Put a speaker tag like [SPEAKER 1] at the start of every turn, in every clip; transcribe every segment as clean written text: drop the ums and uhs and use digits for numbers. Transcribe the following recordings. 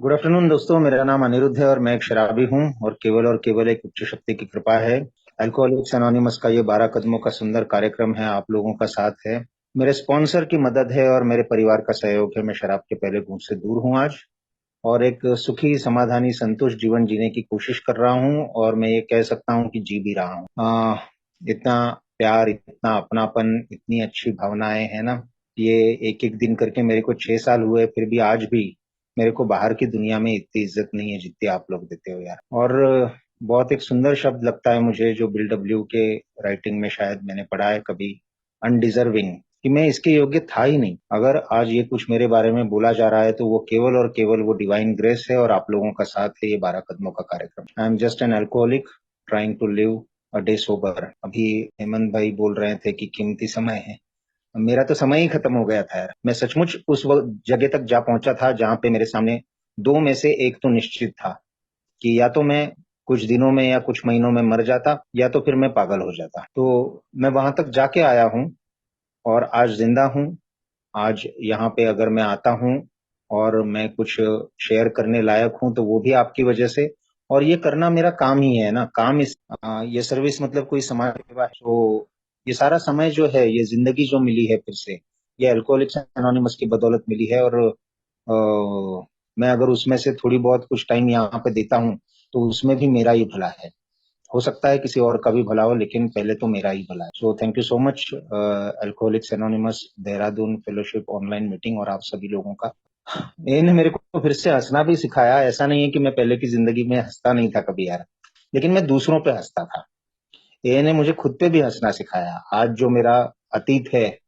[SPEAKER 1] Good afternoon दोस्तों। मेरा नाम अनिरुद्ध है और मैं एक शराबी हूँ और केवल एक उच्च शक्ति की कृपा है। अल्कोहलिक्स एनोनिमस का ये 12 कदमों का सुंदर कार्यक्रम है, आप लोगों का साथ है, मेरे स्पॉन्सर की मदद है और मेरे परिवार का सहयोग है। मैं शराब के पहले घूंट से दूर हूँ आज और एक सुखी समाधानी संतुष्ट जीवन जीने की कोशिश कर रहा हूँ और मैं ये कह सकता हूँ कि जी भी रहा हूँ। इतना प्यार, इतना अपनापन, इतनी अच्छी भावनाएं है ना। ये एक एक दिन करके मेरे को 6 साल हुए, फिर भी आज भी मेरे को बाहर की दुनिया में इतनी इज्जत नहीं है जितनी आप लोग देते हो यार। और बहुत एक सुंदर शब्द लगता है मुझे जो बिल डब्ल्यू के राइटिंग में शायद मैंने पढ़ा है कभी, अनडिजर्विंग, कि मैं इसके योग्य था ही नहीं। अगर आज ये कुछ मेरे बारे में बोला जा रहा है तो वो केवल और केवल वो डिवाइन ग्रेस है और आप लोगों का साथ है ये 12 कदमों का कार्यक्रम। I am just an alcoholic trying to live a day sober. अभी हेमंत भाई बोल रहे थे कि कीमती समय है, मेरा तो समय ही खत्म हो गया था यार। मैं सचमुच उस वक्त जगह तक जा पहुंचा था जहां पे मेरे सामने दो में से एक तो निश्चित था कि या तो मैं कुछ दिनों में या कुछ महीनों में मर जाता या तो फिर मैं पागल हो जाता। तो मैं वहां तक जाके आया हूँ और आज जिंदा हूँ। आज यहाँ पे अगर मैं आता हूँ और मैं कुछ शेयर करने लायक हूँ तो वो भी आपकी वजह से। और ये करना मेरा काम ही है ना, काम ये सर्विस मतलब कोई समाज सेवा है। तो ये सारा समय जो है, ये जिंदगी जो मिली है फिर से, ये अल्कोहलिक्स एनोनिमस की बदौलत मिली है। और मैं अगर उसमें से थोड़ी बहुत कुछ टाइम यहाँ पे देता हूँ तो उसमें भी मेरा ही भला है। हो सकता है किसी और का भी भला हो, लेकिन पहले तो मेरा ही भला है। So thank you so much alcoholics anonymous Dehradun fellowship online meeting और आप सभी लोगों का। इन्हें मेरे को फिर से हंसना भी सिखाया। ऐसा नहीं है कि मैं पहले की जिंदगी में हंसता नहीं था कभी यार, लेकिन मैं दूसरों पे हंसता था। इन्हें मुझे खुद पे भी हंसना सिखाया। आज जो मेरा अतीत है,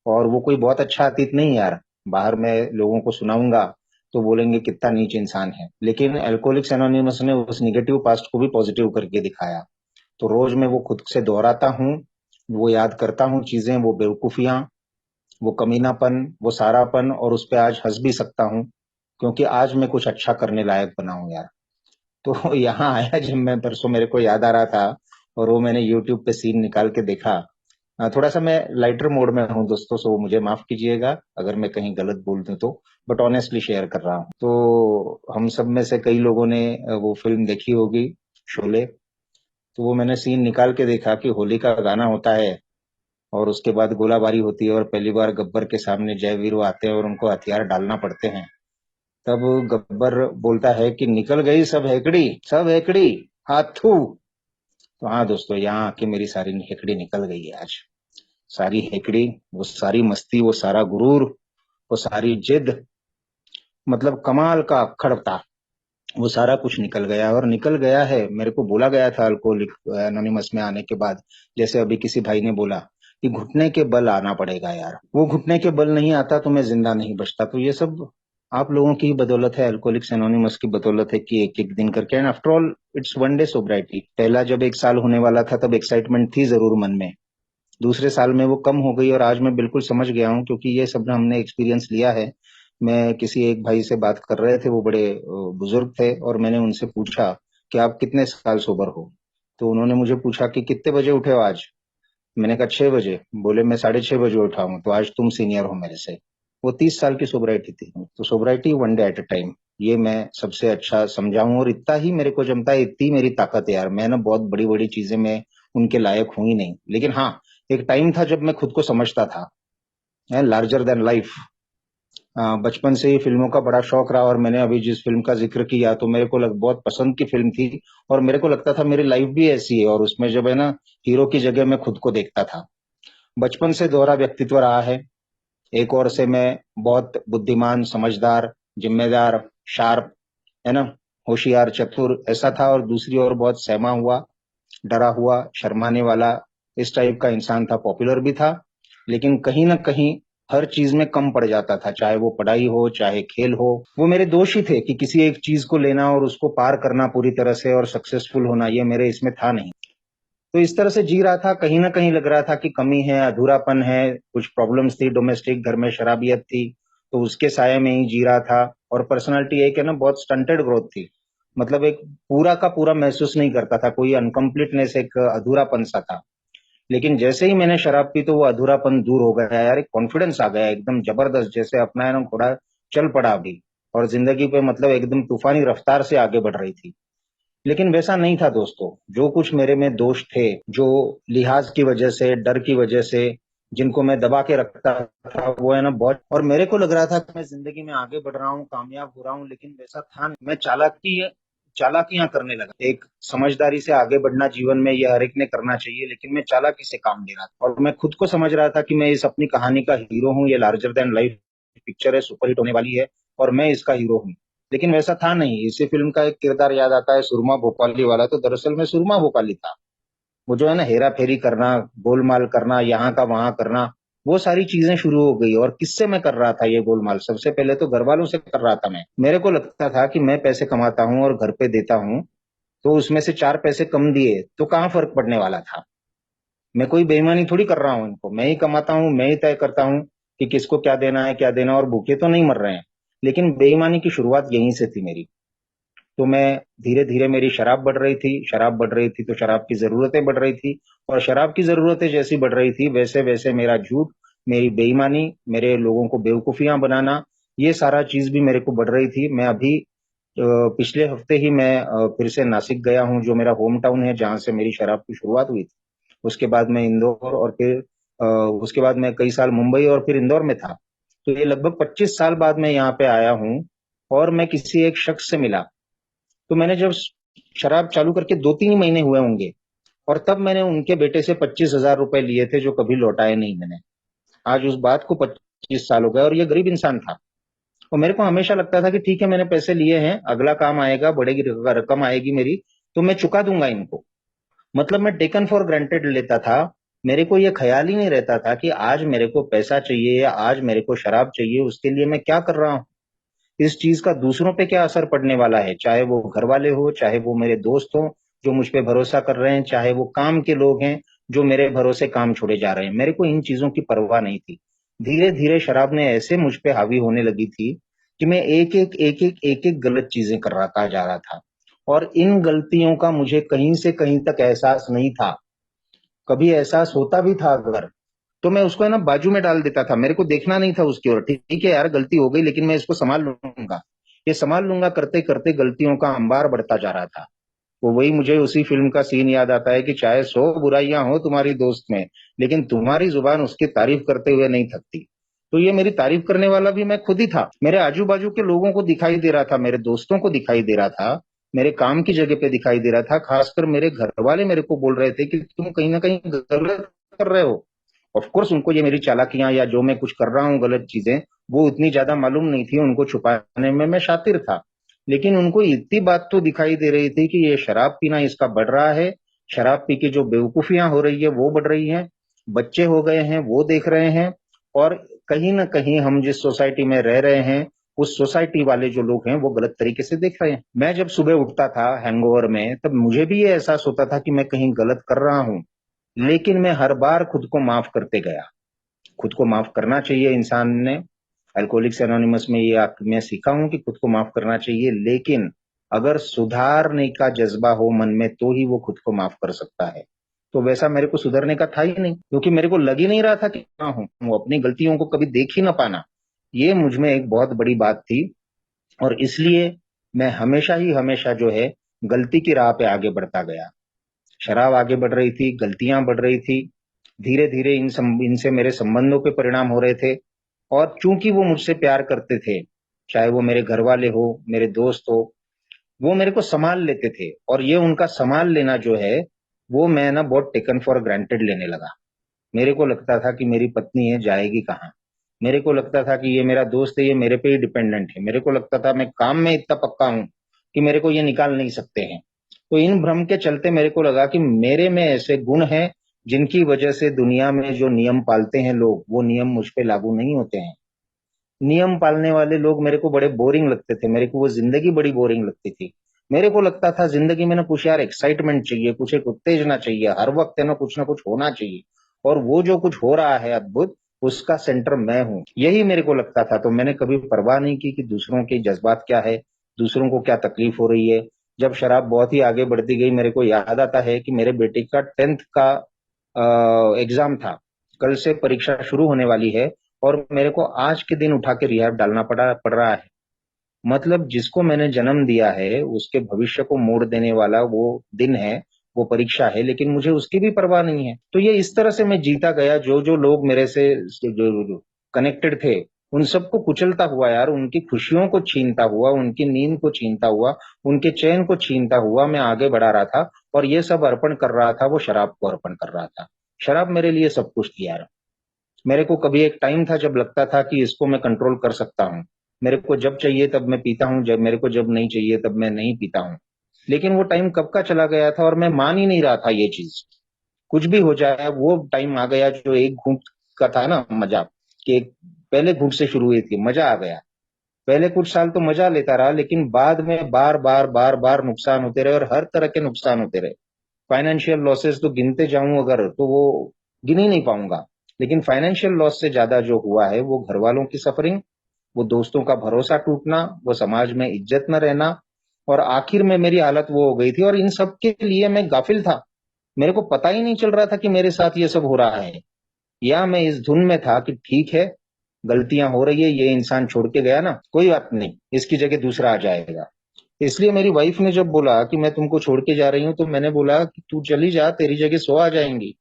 [SPEAKER 1] और वो कोई बहुत अच्छा अतीत नहीं यार, बाहर मैं लोगों को सुनाऊंगा तो बोलेंगे कितना नीच इंसान है, लेकिन अल्कोहलिक्स एनोनिमस ने उस निगेटिव पास्ट को भी पॉजिटिव करके दिखाया। तो रोज मैं वो खुद से दोहराता हूँ, वो याद करता हूँ चीजें, वो बेवकूफियां, वो कमीनापन, वो सारापन, और उस पे आज हंस भी सकता हूँ क्योंकि आज मैं कुछ अच्छा करने लायक बना हूँ यार। तो यहाँ आया जब मैं परसों, मेरे को याद आ रहा था और वो मैंने यूट्यूब पे सीन निकाल के देखा। थोड़ा सा मैं लाइटर मोड में हूँ दोस्तों, सो मुझे माफ कीजिएगा अगर मैं कहीं गलत बोल दूं तो, बट ऑनेस्टली शेयर कर रहा हूँ। तो हम सब में से कई लोगों ने वो फिल्म देखी होगी, शोले। तो वो मैंने सीन निकाल के देखा कि होली का गाना होता है और उसके बाद गोलाबारी होती है और पहली बार गब्बर के सामने जयवीर वो आते हैं और उनको हथियार डालना पड़ते हैं। तब गब्बर बोलता है कि निकल गई सब हेकड़ी, सब हेकड़ी, हाथू। तो हाँ दोस्तों, यहाँ आके मेरी सारी हेकड़ी निकल गई है आज। सारी हेकड़ी, वो सारी मस्ती, वो सारा गुरूर, वो सारी जिद, मतलब कमाल का अक्खड़ता, वो सारा कुछ निकल गया। और निकल गया है, मेरे को बोला गया था अल्कोहलिक एनोनिमस में आने के बाद, जैसे अभी किसी भाई ने बोला कि घुटने के बल आना पड़ेगा यार, वो घुटने के बल नहीं आता तो मैं जिंदा नहीं बचता। तो ये सब आप लोगों की ही बदौलत है, अल्कोहलिक्स एनोनिमस की बदौलत है कि एक एक दिन करके। And after all it's one day sobriety. पहला जब 1 साल होने वाला था तब एक्साइटमेंट थी जरूर मन में, दूसरे साल में वो कम हो गई और आज मैं बिल्कुल समझ गया हूँ क्योंकि ये सब हमने एक्सपीरियंस लिया है। मैं किसी एक भाई से बात कर रहे थे, वो बड़े बुजुर्ग थे, और मैंने उनसे पूछा कि आप कितने साल सोबर हो। तो उन्होंने मुझे पूछा कि कितने बजे उठे हो आज। मैंने कहा 6 बजे। बोले मैं 6:30 बजे उठा हूँ। तो आज तुम सीनियर हो मेरे से। वो 30 साल की सोबराइटी थी। तो sobriety one day at a time, ये मैं सबसे अच्छा समझाऊं। और इतना ही मेरे को जमता है, इतनी मेरी ताकत है यार। मैं ना बहुत बड़ी बड़ी चीजें में उनके लायक हूं ही नहीं, लेकिन हाँ, एक टाइम था जब मैं खुद को समझता था लार्जर देन लाइफ। बचपन से ही फिल्मों का बड़ा शौक रहा और मैंने अभी जिस फिल्म का जिक्र किया तो मेरे को बहुत पसंद की फिल्म थी। और मेरे को लगता था मेरी लाइफ भी ऐसी है, और उसमें जब है ना, हीरो की जगह मैं खुद को देखता था। बचपन से दोहरा व्यक्तित्व रहा है। एक ओर से मैं बहुत बुद्धिमान, समझदार, जिम्मेदार, शार्प, है ना, होशियार, चतुर ऐसा था, और दूसरी ओर बहुत सहमा हुआ, डरा हुआ, शर्माने वाला, इस टाइप का इंसान था। पॉपुलर भी था, लेकिन कहीं ना कहीं हर चीज में कम पड़ जाता था, चाहे वो पढ़ाई हो चाहे खेल हो। वो मेरे दोष ही थे कि किसी एक चीज को लेना और उसको पार करना पूरी तरह से और सक्सेसफुल होना, ये मेरे इसमें था नहीं। तो इस तरह से जी रहा था, कहीं ना कहीं लग रहा था कि कमी है, अधूरापन है, कुछ प्रॉब्लम्स थी डोमेस्टिक, घर में शराबियत थी, तो उसके साये में ही जी रहा था। और पर्सनालिटी एक है ना, बहुत स्टंटेड ग्रोथ थी, मतलब एक पूरा का पूरा महसूस नहीं करता था, कोई अनकम्प्लीटनेस, एक अधूरापन सा था। लेकिन जैसे ही मैंने शराब पी तो वो अधूरापन दूर हो गया यार, एक कॉन्फिडेंस आ गया एकदम जबरदस्त, जैसे अपना है ना घोड़ा चल पड़ा अभी। और जिंदगी पे मतलब एकदम तूफानी रफ्तार से आगे बढ़ रही थी। लेकिन वैसा नहीं था दोस्तों। जो कुछ मेरे में दोष थे, जो लिहाज की वजह से, डर की वजह से, जिनको मैं दबा के रखता था, वो है ना बहुत। और मेरे को लग रहा था कि मैं जिंदगी में आगे बढ़ रहा हूँ, कामयाब हो रहा हूँ, लेकिन वैसा था नहीं। मैं चालाकियां करने लगा। एक समझदारी से आगे बढ़ना जीवन में ये हर एक ने करना चाहिए, लेकिन मैं चालाकी से काम ले रहा था और मैं खुद को समझ रहा था कि मैं इस अपनी कहानी का हीरो हूँ। ये लार्जर देन लाइफ पिक्चर है, सुपरहिट होने वाली है और मैं इसका हीरो हूँ। लेकिन वैसा था नहीं। इसी फिल्म का एक किरदार याद आता है, सुरमा भोपाली वाला। तो दरअसल मैं सुरमा भोपाली था। वो जो है ना, हेरा फेरी करना, गोलमाल करना, यहाँ का वहां करना, वो सारी चीजें शुरू हो गई। और किससे मैं कर रहा था ये गोलमाल? सबसे पहले तो घर वालों से कर रहा था मैं। मेरे को लगता था कि मैं पैसे कमाता हूँ और घर पे देता हूँ, तो उसमें से 4 पैसे कम दिए तो कहाँ फर्क पड़ने वाला था। मैं कोई बेईमानी थोड़ी कर रहा हूँ इनको। मैं ही कमाता हूँ, मैं ही तय करता हूँ कि किसको क्या देना है, क्या देना, और भूखे तो नहीं मर रहे हैं। लेकिन बेईमानी की शुरुआत यहीं से थी मेरी। तो मैं धीरे धीरे, मेरी शराब बढ़ रही थी, शराब बढ़ रही थी तो शराब की जरूरतें बढ़ रही थी। और शराब की जरूरतें जैसी बढ़ रही थी, वैसे वैसे मेरा झूठ, मेरी बेईमानी, मेरे लोगों को बेवकूफियां बनाना, ये सारा चीज भी मेरे को बढ़ रही थी। मैं अभी पिछले हफ्ते ही मैं फिर से नासिक गया हूँ, जो मेरा होम टाउन है, जहाँ से मेरी शराब की शुरुआत हुई थी। उसके बाद मैं इंदौर, और फिर उसके बाद मैं कई साल मुंबई और फिर इंदौर में था। तो ये लगभग 25 साल बाद मैं यहाँ पे आया हूँ। और मैं किसी एक शख्स से मिला। तो मैंने जब शराब चालू करके 2-3 ही महीने हुए होंगे, और तब मैंने उनके बेटे से 25,000 रुपए लिए थे, जो कभी लौटाए नहीं मैंने। आज उस बात को 25 साल हो गए, और ये गरीब इंसान था। और मेरे को हमेशा लगता था कि ठीक है, मैंने पैसे लिए हैं, अगला काम आएगा, बढ़ेगी रकम आएगी मेरी, तो मैं चुका दूंगा इनको। मतलब मैं टेकन फॉर ग्रांटेड लेता था। मेरे को ये ख्याल ही नहीं रहता था कि आज मेरे को पैसा चाहिए या आज मेरे को शराब चाहिए, उसके लिए मैं क्या कर रहा हूँ, इस चीज का दूसरों पे क्या असर पड़ने वाला है। चाहे वो घर वाले हो, चाहे वो मेरे दोस्त हो जो मुझ पे भरोसा कर रहे हैं, चाहे वो काम के लोग हैं जो मेरे भरोसे काम छोड़े जा रहे हैं, मेरे को इन चीजों की परवाह नहीं थी। धीरे धीरे शराब ने ऐसे मुझ पे हावी होने लगी थी कि मैं एक एक गलत चीजें कर रहा जा रहा था। और इन गलतियों का मुझे कहीं से कहीं तक एहसास नहीं था। कभी एहसास होता भी था अगर, तो मैं उसको है ना बाजू में डाल देता था। मेरे को देखना नहीं था उसकी ओर। ठीक है यार, गलती हो गई, लेकिन मैं इसको संभाल लूंगा, ये संभाल लूंगा करते करते गलतियों का अंबार बढ़ता जा रहा था। तो वही मुझे उसी फिल्म का सीन याद आता है कि चाहे 100 बुराइयां हो तुम्हारी दोस्त में, लेकिन तुम्हारी जुबान उसकी तारीफ करते हुए नहीं थकती। तो ये मेरी तारीफ करने वाला भी मैं खुद ही था। मेरे आजू बाजू के लोगों को दिखाई दे रहा था, मेरे दोस्तों को दिखाई दे रहा था, मेरे काम की जगह पे दिखाई दे रहा था। खासकर मेरे घर वाले मेरे को बोल रहे थे कि तुम कहीं ना कहीं गलत कर रहे हो। ऑफ कोर्स उनको ये मेरी चालाकियां या जो मैं कुछ कर रहा हूँ गलत चीजें, वो उतनी ज्यादा मालूम नहीं थी। उनको छुपाने में मैं शातिर था। लेकिन उनको इतनी बात तो दिखाई दे रही थी कि ये शराब पीना इसका बढ़ रहा है। शराब पी के जो बेवकूफियां हो रही है वो बढ़ रही हैं। बच्चे हो गए हैं वो देख रहे हैं। और कहीं ना कहीं हम जिस सोसाइटी में रह रहे हैं, उस सोसाइटी वाले जो लोग हैं वो गलत तरीके से देख रहे हैं। मैं जब सुबह उठता था हैंगओवर में, तब मुझे भी ये एहसास होता था कि मैं कहीं गलत कर रहा हूँ। लेकिन मैं हर बार खुद को माफ करते गया। खुद को माफ करना चाहिए इंसान ने। अल्कोहलिक्स एनोनिमस में ये मैं सीखा हूं कि खुद को माफ करना चाहिए, लेकिन अगर सुधारने का जज्बा हो मन में, तो ही वो खुद को माफ कर सकता है। तो वैसा मेरे को सुधरने का था ही नहीं, क्योंकि मेरे को लग ही नहीं रहा था कि क्या हूं। वो अपनी गलतियों को कभी देख ही ना पाना, ये मुझ में एक बहुत बड़ी बात थी। और इसलिए मैं हमेशा ही हमेशा जो है, गलती की राह पे आगे बढ़ता गया। शराब आगे बढ़ रही थी, गलतियां बढ़ रही थी। धीरे धीरे इनसे मेरे संबंधों पे परिणाम हो रहे थे। और चूंकि वो मुझसे प्यार करते थे, चाहे वो मेरे घर वाले हो, मेरे दोस्त हो, वो मेरे को संभाल लेते थे। और ये उनका संभाल लेना जो है, वो मैं ना बहुत टेकन फॉर ग्रांटेड लेने लगा। मेरे को लगता था कि मेरी पत्नी है, जाएगी कहाँ। मेरे को लगता था कि ये मेरा दोस्त है, ये मेरे पे ही डिपेंडेंट है। मेरे को लगता था मैं काम में इतना पक्का हूं कि मेरे को ये निकाल नहीं सकते हैं। तो इन भ्रम के चलते मेरे को लगा कि मेरे में ऐसे गुण हैं जिनकी वजह से दुनिया में जो नियम पालते हैं लोग, वो नियम मुझ पे लागू नहीं होते हैं। नियम पालने वाले लोग मेरे को बड़े बोरिंग लगते थे। मेरे को वो जिंदगी बड़ी बोरिंग लगती थी। मेरे को लगता था जिंदगी में ना कुछ यार एक्साइटमेंट चाहिए, कुछ एक उत्तेजना चाहिए, हर वक्त है ना कुछ होना चाहिए। और वो जो कुछ हो रहा है अद्भुत, उसका सेंटर मैं हूँ, यही मेरे को लगता था। तो मैंने कभी परवाह नहीं की कि दूसरों के जज्बात क्या है, दूसरों को क्या तकलीफ हो रही है। जब शराब बहुत ही आगे बढ़ती गई, मेरे को याद आता है कि मेरे बेटे का 10th का एग्जाम था। कल से परीक्षा शुरू होने वाली है, और मेरे को आज के दिन उठा के रिहैब डालना पड़ रहा है। मतलब जिसको मैंने जन्म दिया है उसके भविष्य को मोड़ देने वाला वो दिन है, वो परीक्षा है, लेकिन मुझे उसकी भी परवाह नहीं है। तो ये इस तरह से मैं जीता गया, जो जो लोग मेरे से जो कनेक्टेड थे उन सबको कुचलता हुआ यार, उनकी खुशियों को छीनता हुआ, उनकी नींद को छीनता हुआ, उनके चैन को छीनता हुआ मैं आगे बढ़ा रहा था। और ये सब अर्पण कर रहा था, वो शराब को अर्पण कर रहा था। शराब मेरे लिए सब कुछ थी यार। मेरे को कभी एक टाइम था जब लगता था कि इसको मैं कंट्रोल कर सकता हूँ। मेरे को जब चाहिए तब मैं पीता हूँ, जब मेरे को जब नहीं चाहिए तब मैं नहीं पीता हूँ। लेकिन वो टाइम कब का चला गया था और मैं मान ही नहीं रहा था ये चीज। कुछ भी हो जाए, वो टाइम आ गया जो एक घूंट का था ना मजा, कि एक पहले घूंट से शुरू हुई थी, मजा आ गया। पहले कुछ साल तो मजा लेता रहा, लेकिन बाद में बार बार बार बार नुकसान होते रहे, और हर तरह के नुकसान होते रहे। फाइनेंशियल लॉसेस तो गिनते जाऊं अगर तो वो गिन ही नहीं पाऊंगा। लेकिन फाइनेंशियल लॉस से ज्यादा जो हुआ है वो घर वालों की सफरिंग, वो दोस्तों का भरोसा टूटना, वो समाज में इज्जत न रहना। और आखिर में मेरी हालत वो हो गई थी, और इन सब के लिए मैं गाफिल था। मेरे को पता ही नहीं चल रहा था कि मेरे साथ ये सब हो रहा है। या मैं इस धुन में था कि ठीक है, गलतियां हो रही है, ये इंसान छोड़ के गया ना, कोई बात नहीं, इसकी जगह दूसरा आ जाएगा। इसलिए मेरी वाइफ ने जब बोला कि मैं तुमको छोड़ के जा रही हूँ, तो मैंने बोला कि तू चली जा, तेरी जगह 100 आ जाएंगी।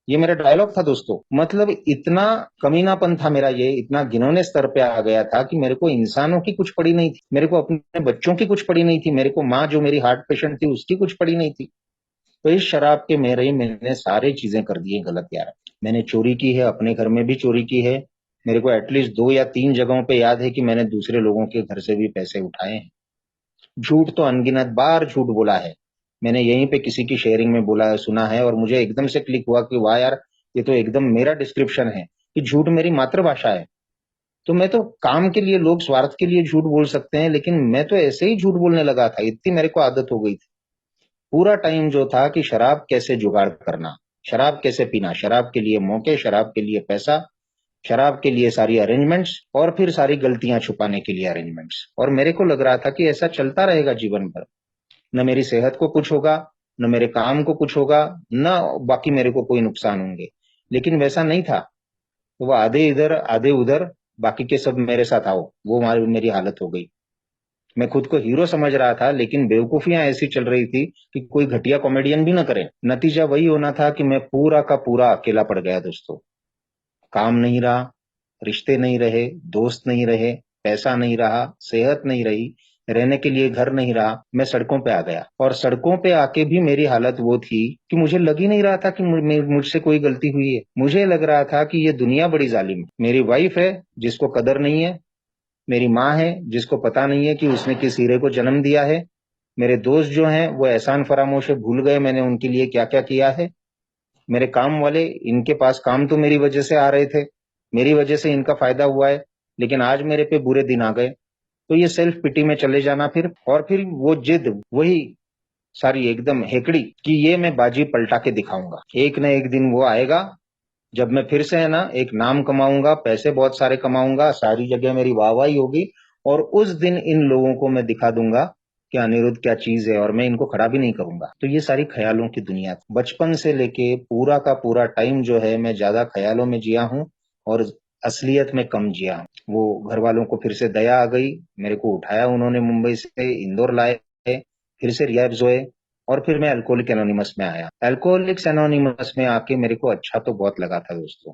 [SPEAKER 1] ये मेरा डायलॉग था दोस्तों। मतलब इतना कमीनापन था मेरा, ये इतना घिनौने स्तर पे आ गया था कि मेरे को इंसानों की कुछ पड़ी नहीं थी, मेरे को अपने बच्चों की कुछ पड़ी नहीं थी, मेरे को माँ जो मेरी हार्ट पेशेंट थी उसकी कुछ पड़ी नहीं थी। तो इस शराब के मेरे ही मैंने सारी चीजें कर दी है गलत यार। मैंने चोरी की है, अपने घर में भी चोरी की है। मेरे को एटलीस्ट 2 या 3 जगहों पे याद है कि मैंने दूसरे लोगों के घर से भी पैसे उठाए हैं। झूठ तो अनगिनत बार झूठ बोला है। मैंने यहीं पे किसी की शेयरिंग में बोला है, सुना है, और मुझे एकदम से क्लिक हुआ कि वाह यार, ये तो एकदम मेरा डिस्क्रिप्शन है, कि झूठ मेरी मातृभाषा है। तो मैं तो काम के लिए, लोग स्वार्थ के लिए झूठ बोल सकते हैं, लेकिन मैं तो ऐसे ही झूठ बोलने लगा था, इतनी मेरे को आदत हो गई थी। पूरा टाइम जो था कि शराब कैसे जुगाड़ करना, शराब कैसे पीना, शराब के लिए मौके, शराब के लिए पैसा, शराब के लिए सारी अरेंजमेंट्स, और फिर सारी गलतियां छुपाने के लिए अरेंजमेंट्स। और मेरे को लग रहा था कि ऐसा चलता रहेगा जीवन भर। न मेरी सेहत को कुछ होगा, न मेरे काम को कुछ होगा, न बाकी मेरे को कोई नुकसान होंगे। लेकिन वैसा नहीं था। तो वो आधे इधर आधे उधर, बाकी के सब मेरे साथ आओ, वो मेरी हालत हो गई। मैं खुद को हीरो समझ रहा था, लेकिन बेवकूफियां ऐसी चल रही थी कि कोई घटिया कॉमेडियन भी ना करे। नतीजा वही होना था कि मैं पूरा का पूरा अकेला पड़ गया दोस्तों। काम नहीं रहा, रिश्ते नहीं रहे, दोस्त नहीं रहे, पैसा नहीं रहा, सेहत नहीं रही, रहने के लिए घर नहीं रहा। मैं सड़कों पे आ गया, और सड़कों पे आके भी मेरी हालत वो थी कि मुझे लग ही नहीं रहा था कि मुझसे कोई गलती हुई है। मुझे लग रहा था कि ये दुनिया बड़ी जालिम है। मेरी वाइफ है जिसको कदर नहीं है, मेरी माँ है जिसको पता नहीं है कि उसने किस हीरे को जन्म दिया है, मेरे दोस्त जो हैं वो एहसान फरामोश है, भूल गए मैंने उनके लिए क्या क्या किया है। मेरे काम वाले, इनके पास काम तो मेरी वजह से आ रहे थे, मेरी वजह से इनका फायदा हुआ है, लेकिन आज मेरे पे बुरे दिन आ गए। तो ये सेल्फ पिटी में चले जाना फिर, और फिर वो जिद, वही सारी एकदम हेकड़ी कि ये मैं बाजी पलटा के दिखाऊंगा। एक न एक दिन वो आएगा जब मैं फिर से है ना एक नाम कमाऊंगा, पैसे बहुत सारे कमाऊंगा, सारी जगह मेरी वाहवाही होगी, और उस दिन इन लोगों को मैं दिखा दूंगा कि अनिरुद्ध क्या चीज है, और मैं इनको खड़ा भी नहीं करूंगा। तो ये सारी ख्यालों की दुनिया थी। बचपन से लेके पूरा का पूरा टाइम जो है मैं ज्यादा ख्यालों में जिया हूँ, और असलियत में कम जिया हूँ। वो घर वालों को फिर से दया आ गई, मेरे को उठाया उन्होंने, मुंबई से इंदौर लाए, फिर से रिहैब जोए, और फिर मैं अल्कोहलिक एनोनिमस में आया। अल्कोहलिक्स एनोनिमस में आके मेरे को अच्छा तो बहुत लगा था दोस्तों।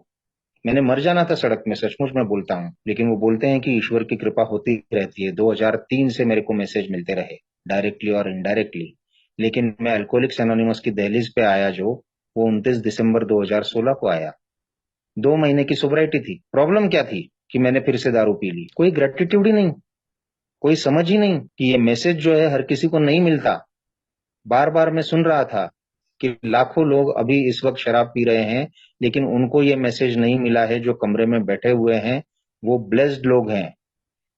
[SPEAKER 1] मैंने मर जाना था सड़क में, सचमुच मैं बोलता हूँ, लेकिन वो बोलते हैं कि ईश्वर की कृपा होती रहती है। 2003 से मेरे को मैसेज मिलते रहे, डायरेक्टली और इनडायरेक्टली। लेकिन मैं अल्कोहलिक्स एनोनिमस की दहलीज पे आया जो, वो 29 दिसंबर 2016 को आया। 2 महीने की सोबराइटी थी। प्रॉब्लम क्या थी कि मैंने फिर से दारू पी ली। कोई ग्रेटिट्यूड ही नहीं, कोई समझ ही नहीं कि ये मैसेज जो है हर किसी को नहीं मिलता। बार बार मैं सुन रहा था कि लाखों लोग अभी इस वक्त शराब पी रहे हैं, लेकिन उनको ये मैसेज नहीं मिला है। जो कमरे में बैठे हुए हैं वो ब्लेस्ड लोग हैं,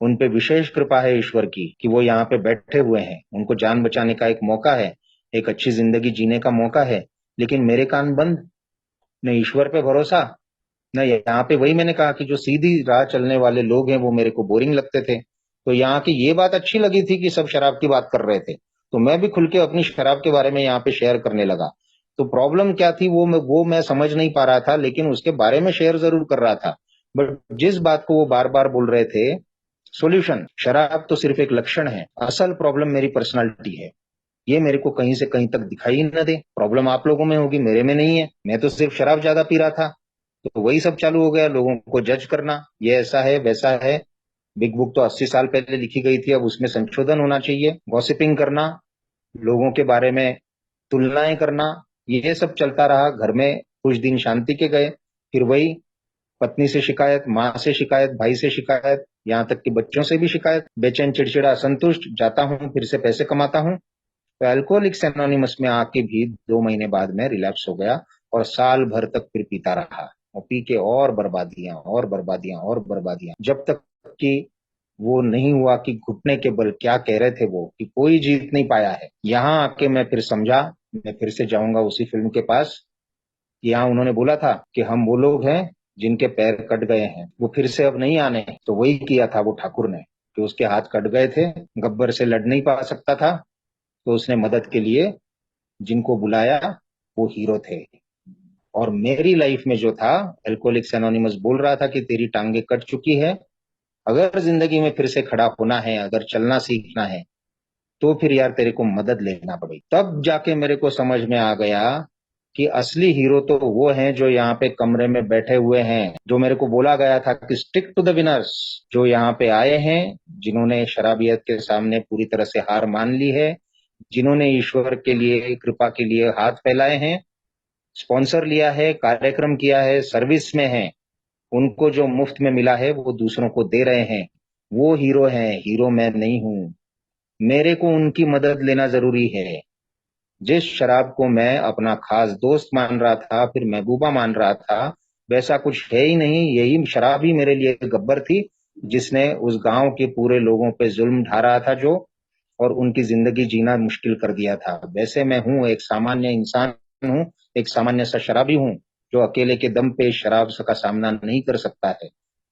[SPEAKER 1] उन पे विशेष कृपा है ईश्वर की कि वो यहाँ पे बैठे हुए हैं, उनको जान बचाने का एक मौका है, एक अच्छी जिंदगी जीने का मौका है। लेकिन मेरे कान बंद, न ईश्वर पे भरोसा, न यहाँ पे। वही मैंने कहा कि जो सीधी राह चलने वाले लोग हैं वो मेरे को बोरिंग लगते थे। तो यहाँ की ये बात अच्छी लगी थी कि सब शराब की बात कर रहे थे, तो मैं भी खुल के अपनी शराब के बारे में यहाँ पे शेयर करने लगा। तो प्रॉब्लम क्या थी वो मैं समझ नहीं पा रहा था, लेकिन उसके बारे में शेयर जरूर कर रहा था। बट जिस बात को वो बार बार बोल रहे थे सॉल्यूशन, शराब तो सिर्फ एक लक्षण है, असल प्रॉब्लम मेरी पर्सनालिटी है। ये मेरे को कहीं से कहीं तक दिखाई न दे। प्रॉब्लम आप लोगों में होगी, मेरे में नहीं है। मैं तो सिर्फ शराब ज्यादा पी रहा था, तो वही सब चालू हो गया, लोगों को जज करना, ये ऐसा है वैसा है। बिग बुक तो 80 साल पहले लिखी गई थी, अब उसमें संशोधन होना चाहिए। गॉसिपिंग करना, लोगों के बारे में तुलनाएं करना, ये सब चलता रहा। घर में कुछ दिन शांति के गए, फिर वही पत्नी से शिकायत, माँ से शिकायत, भाई से शिकायत, यहाँ तक कि बच्चों से भी शिकायत। बेचैन, चिड़चिड़ा, असंतुष्ट, जाता हूँ फिर से पैसे कमाता हूँ। तो अल्कोहलिक्स एनोनिमस में आके भी 2 महीने बाद में रिलैप्स हो गया और साल भर तक फिर पीता रहा, और पी के और बर्बादियां और बर्बादियां और बर्बादियां, जब तक कि वो नहीं हुआ कि घुटने के बल क्या कह रहे थे वो, कि कोई जीत नहीं पाया है। यहाँ आके मैं फिर समझा, मैं फिर से जाऊंगा उसी फिल्म के पास। यहाँ उन्होंने बोला था कि हम वो लोग हैं जिनके पैर कट गए हैं, वो फिर से अब नहीं आने। तो वही किया था वो ठाकुर ने, कि उसके हाथ कट गए थे, गब्बर से लड़ नहीं पा सकता था, तो उसने मदद के लिए जिनको बुलाया वो हीरो थे। और मेरी लाइफ में जो था, एल्कोहलिक्स एनोनिमस बोल रहा था कि तेरी टांगे कट चुकी है, अगर जिंदगी में फिर से खड़ा होना है, अगर चलना सीखना है, तो फिर यार तेरे को मदद लेना पड़ेगी। तब जाके मेरे को समझ में आ गया कि असली हीरो तो वो हैं जो यहाँ पे कमरे में बैठे हुए हैं, जो मेरे को बोला गया था कि स्टिक टू द विनर्स, जो यहाँ पे आए हैं, जिन्होंने शराबियत के सामने पूरी तरह से हार मान ली है, जिन्होंने ईश्वर के लिए, कृपा के लिए हाथ फैलाए हैं, स्पॉन्सर लिया है, कार्यक्रम किया है, सर्विस में है, उनको जो मुफ्त में मिला है वो दूसरों को दे रहे हैं, वो हीरो हैं। हीरो मैं नहीं हूं, मेरे को उनकी मदद लेना जरूरी है। जिस शराब को मैं अपना खास दोस्त मान रहा था, फिर महबूबा मान रहा था, वैसा कुछ है ही नहीं। यही शराब ही मेरे लिए गब्बर थी, जिसने उस गांव के पूरे लोगों पे जुल्म ढा रहा था जो, और उनकी जिंदगी जीना मुश्किल कर दिया था। वैसे मैं हूँ, एक सामान्य इंसान हूँ, एक सामान्य सा शराबी हूँ, जो अकेले के दम पे शराब का सामना नहीं कर सकता है।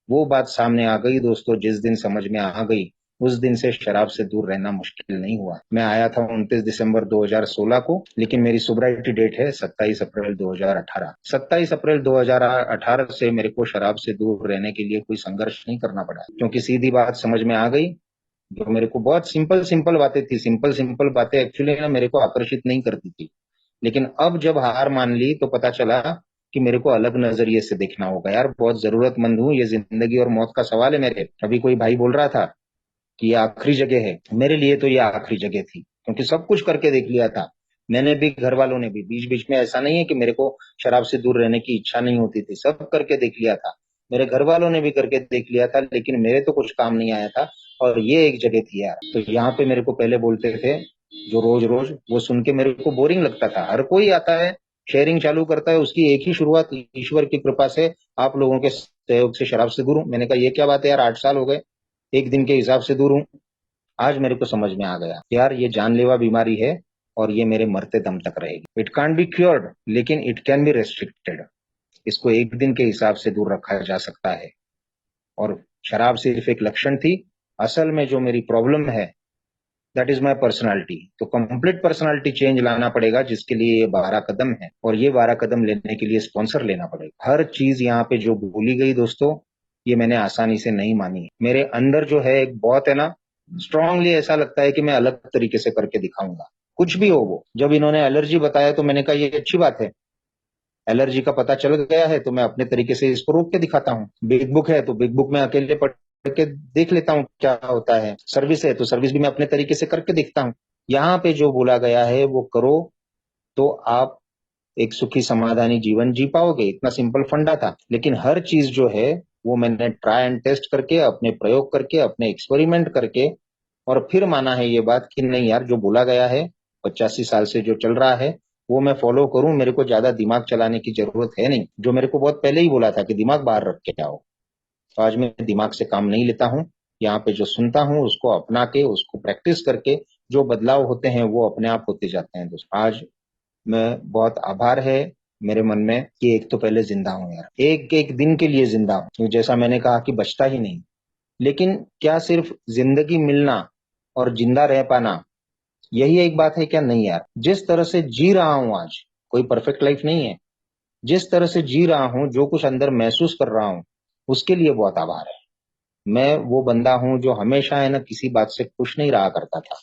[SPEAKER 1] वो बात सामने आ गई दोस्तों, जिस दिन समझ में आ गई, उस दिन से शराब से दूर रहना मुश्किल नहीं हुआ। मैं आया था 29 दिसंबर 2016 को, लेकिन मेरी सोब्राइटी डेट है 27 अप्रैल 2018। 27 अप्रैल 2018 से मेरे को शराब से दूर रहने के लिए कोई संघर्ष नहीं करना पड़ा, क्योंकि सीधी बात समझ में आ गई। जो मेरे को बहुत सिंपल सिंपल बातें थी, सिंपल सिंपल बातें एक्चुअली ना मेरे को आकर्षित नहीं करती थी, लेकिन अब जब हार मान ली तो पता चला कि मेरे को अलग नजरिए से देखना होगा। यार बहुत जरूरतमंद हूँ, ये जिंदगी और मौत का सवाल है मेरे। अभी कोई भाई बोल रहा था कि ये आखिरी जगह है, मेरे लिए तो ये आखिरी जगह थी, क्योंकि सब कुछ करके देख लिया था। मैंने भी, घर वालों ने भी, बीच बीच में ऐसा नहीं है कि मेरे को शराब से दूर रहने की इच्छा नहीं होती थी, सब करके देख लिया था। मेरे घर वालों ने भी करके देख लिया था, लेकिन मेरे तो कुछ काम नहीं आया था। और ये एक जगह थी यार। तो यहाँ पे मेरे को पहले बोलते थे जो रोज रोज, वो सुन के मेरे को बोरिंग लगता था। हर कोई आता है, शेयरिंग चालू करता है, उसकी एक ही शुरुआत, ईश्वर की कृपा से, आप लोगों के सहयोग से शराब से दूर हूं। मैंने कहा ये क्या बात है यार, 8 साल हो गए, एक दिन के हिसाब से दूर हूं। आज मेरे को समझ में आ गया यार, ये जानलेवा बीमारी है, और ये मेरे मरते दम तक रहेगी। इट कांट बी क्योर्ड, लेकिन इट कैन बी रेस्ट्रिक्टेड। इसको एक दिन के हिसाब से दूर रखा जा सकता है। और शराब सिर्फ एक लक्षण थी, असल में जो मेरी प्रॉब्लम है, दैट इज माई पर्सनालिटी। तो कंप्लीट पर्सनालिटी चेंज लाना पड़ेगा, जिसके लिए ये 12 कदम है, और ये 12 कदम लेने के लिए स्पॉन्सर लेना पड़ेगा। हर चीज यहाँ पे जो बोली गई दोस्तों, ये मैंने आसानी से नहीं मानी। मेरे अंदर जो है एक बहुत है ना, स्ट्रांगली ऐसा लगता है कि मैं अलग तरीके से करके दिखाऊंगा, कुछ भी हो वो। जब इन्होंने एलर्जी बताया तो मैंने कहा ये अच्छी बात है, एलर्जी का पता चल गया है तो मैं अपने तरीके से इसको रोक के दिखाता हूँ। बिग बुक है तो बिग बुक में अकेले पढ़ के देख लेता हूँ क्या होता है। सर्विस है तो सर्विस भी मैं अपने तरीके से करके देखता हूँ। यहाँ पे जो बोला गया है वो करो, तो आप एक सुखी समाधानी जीवन जी पाओगे। इतना सिंपल फंडा था। लेकिन हर चीज जो है वो मैंने ट्राई एंड टेस्ट करके, अपने प्रयोग करके, अपने एक्सपेरिमेंट करके, और फिर माना है ये बात कि नहीं यार, जो बोला गया है 85 साल से जो चल रहा है वो मैं फॉलो करूं। मेरे को ज्यादा दिमाग चलाने की जरूरत है नहीं, जो मेरे को बहुत पहले ही बोला था कि दिमाग बाहर रख के आओ। तो आज मैं दिमाग से काम नहीं लेता हूँ। यहाँ पे जो सुनता हूँ उसको अपना के, उसको प्रैक्टिस करके, जो बदलाव होते हैं वो अपने आप होते जाते हैं दोस्तों। आज मैं बहुत आभार है मेरे मन में कि एक तो पहले जिंदा हूँ यार, एक एक दिन के लिए जिंदा हूँ। जैसा मैंने कहा कि बचता ही नहीं, लेकिन क्या सिर्फ जिंदगी मिलना और जिंदा रह पाना यही एक बात है क्या? नहीं यार, जिस तरह से जी रहा हूं आज, कोई परफेक्ट लाइफ नहीं है, जिस तरह से जी रहा हूं, जो कुछ अंदर महसूस कर रहा हूं, उसके लिए बहुत आभार है। मैं वो बंदा हूं जो हमेशा है ना किसी बात से खुश नहीं रहा करता था।